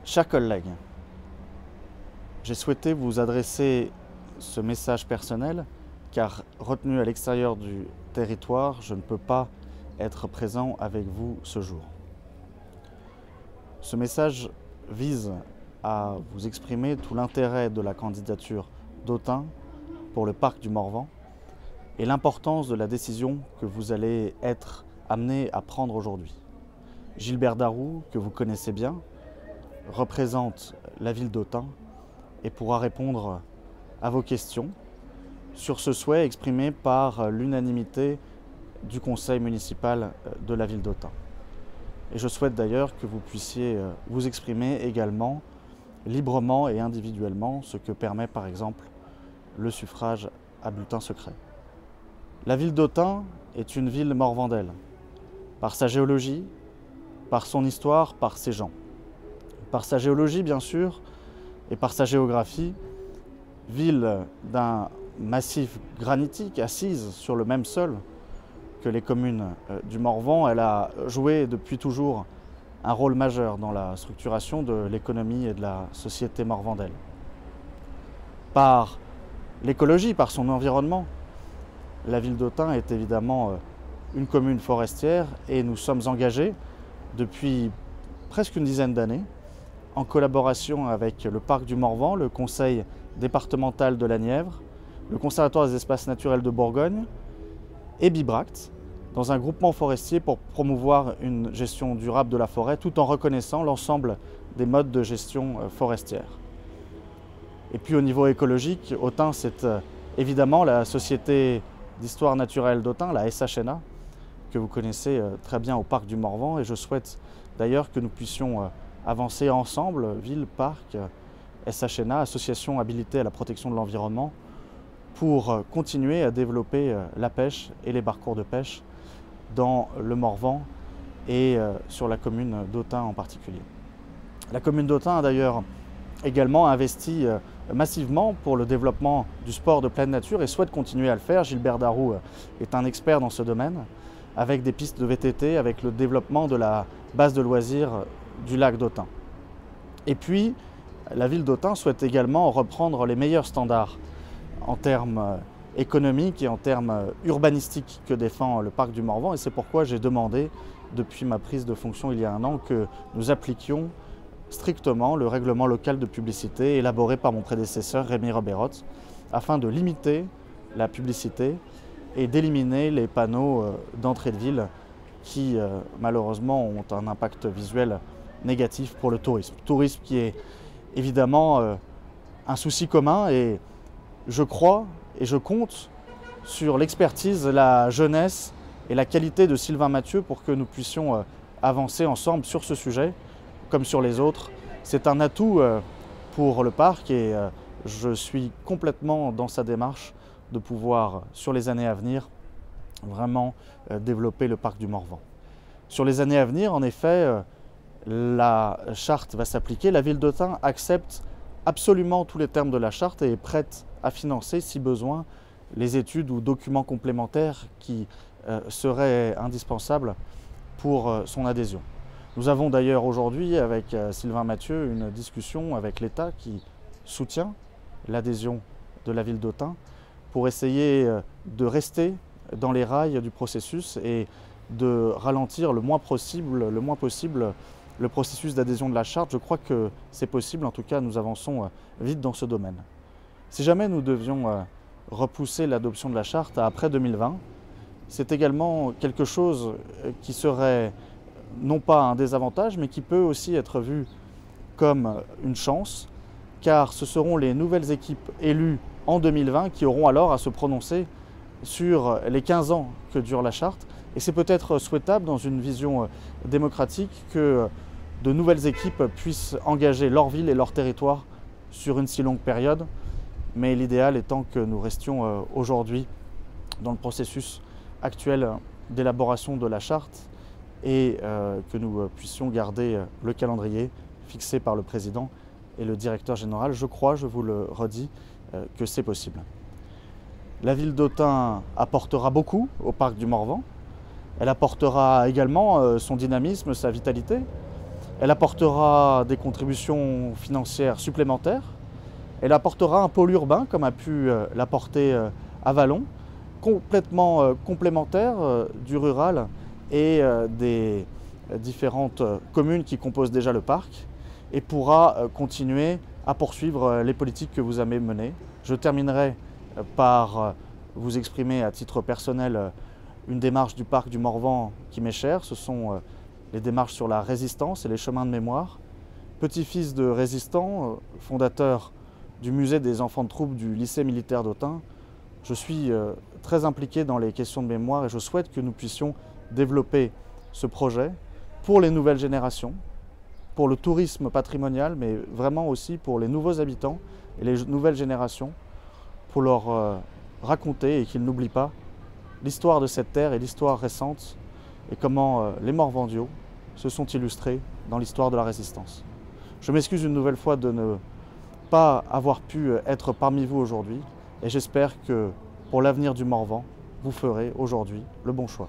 Chers collègues, j'ai souhaité vous adresser ce message personnel car retenu à l'extérieur du territoire, je ne peux pas être présent avec vous ce jour. Ce message vise à vous exprimer tout l'intérêt de la candidature d'Autun pour le parc du Morvan et l'importance de la décision que vous allez être amené à prendre aujourd'hui. Gilbert Darroux, que vous connaissez bien, représente la ville d'Autun et pourra répondre à vos questions sur ce souhait exprimé par l'unanimité du conseil municipal de la ville d'Autun. Et je souhaite d'ailleurs que vous puissiez vous exprimer également librement et individuellement, ce que permet par exemple le suffrage à bulletin secret. La ville d'Autun est une ville morvandaise, par sa géologie, par son histoire, par ses gens. Par sa géologie bien sûr, et par sa géographie, ville d'un massif granitique assise sur le même sol que les communes du Morvan, elle a joué depuis toujours un rôle majeur dans la structuration de l'économie et de la société morvandaise. Par l'écologie, par son environnement, la ville d'Autun est évidemment une commune forestière et nous sommes engagés depuis presque une dizaine d'années en collaboration avec le parc du Morvan, le conseil départemental de la Nièvre, le conservatoire des espaces naturels de Bourgogne et Bibracte, dans un groupement forestier pour promouvoir une gestion durable de la forêt tout en reconnaissant l'ensemble des modes de gestion forestière. Et puis au niveau écologique, Autun, c'est évidemment la Société d'histoire naturelle d'Autun, la SHNA, que vous connaissez très bien au parc du Morvan, et je souhaite d'ailleurs que nous puissions avancer ensemble, ville, parc, SHNA, association habilitée à la protection de l'environnement, pour continuer à développer la pêche et les parcours de pêche dans le Morvan et sur la commune d'Autun en particulier. La commune d'Autun a d'ailleurs également investi massivement pour le développement du sport de pleine nature et souhaite continuer à le faire. Gilbert Darroux est un expert dans ce domaine, avec des pistes de VTT, avec le développement de la base de loisirs du lac d'Autun. Et puis, la ville d'Autun souhaite également reprendre les meilleurs standards en termes économiques et en termes urbanistiques que défend le parc du Morvan. Et c'est pourquoi j'ai demandé, depuis ma prise de fonction il y a un an, que nous appliquions strictement le règlement local de publicité élaboré par mon prédécesseur Rémi Roberotte, afin de limiter la publicité et d'éliminer les panneaux d'entrée de ville qui malheureusement ont un impact visuel négatif pour le tourisme. Tourisme qui est évidemment un souci commun, et je crois et je compte sur l'expertise, la jeunesse et la qualité de Sylvain Mathieu pour que nous puissions avancer ensemble sur ce sujet comme sur les autres. C'est un atout pour le parc et je suis complètement dans sa démarche de pouvoir, sur les années à venir, vraiment développer le parc du Morvan. Sur les années à venir, en effet, la charte va s'appliquer. La ville d'Autun accepte absolument tous les termes de la charte et est prête à financer, si besoin, les études ou documents complémentaires qui seraient indispensables pour son adhésion. Nous avons d'ailleurs aujourd'hui, avec Sylvain Mathieu, une discussion avec l'État qui soutient l'adhésion de la ville d'Autun pour essayer de rester dans les rails du processus et de ralentir le moins possible le processus d'adhésion de la charte. Je crois que c'est possible, en tout cas nous avançons vite dans ce domaine. Si jamais nous devions repousser l'adoption de la charte à après 2020, c'est également quelque chose qui serait non pas un désavantage, mais qui peut aussi être vu comme une chance, car ce seront les nouvelles équipes élues en 2020 qui auront alors à se prononcer sur les 15 ans que dure la charte. Et c'est peut-être souhaitable dans une vision démocratique que de nouvelles équipes puissent engager leur ville et leur territoire sur une si longue période. Mais l'idéal étant que nous restions aujourd'hui dans le processus actuel d'élaboration de la charte et que nous puissions garder le calendrier fixé par le président et le directeur général. Je crois, je vous le redis, que c'est possible. La ville d'Autun apportera beaucoup au parc du Morvan. Elle apportera également son dynamisme, sa vitalité. Elle apportera des contributions financières supplémentaires. Elle apportera un pôle urbain, comme a pu l'apporter Avallon, complètement complémentaire du rural et des différentes communes qui composent déjà le parc, et pourra continuer à poursuivre les politiques que vous avez menées. Je terminerai par vous exprimer à titre personnel une démarche du parc du Morvan qui m'est chère. Ce sont les démarches sur la résistance et les chemins de mémoire. Petit-fils de résistant, fondateur du musée des enfants de troupe du lycée militaire d'Autun, je suis très impliqué dans les questions de mémoire et je souhaite que nous puissions développer ce projet pour les nouvelles générations, pour le tourisme patrimonial, mais vraiment aussi pour les nouveaux habitants et les nouvelles générations, pour leur raconter et qu'ils n'oublient pas l'histoire de cette terre et l'histoire récente et comment les Morvandiaux se sont illustrés dans l'histoire de la résistance. Je m'excuse une nouvelle fois de ne pas avoir pu être parmi vous aujourd'hui et j'espère que pour l'avenir du Morvan, vous ferez aujourd'hui le bon choix.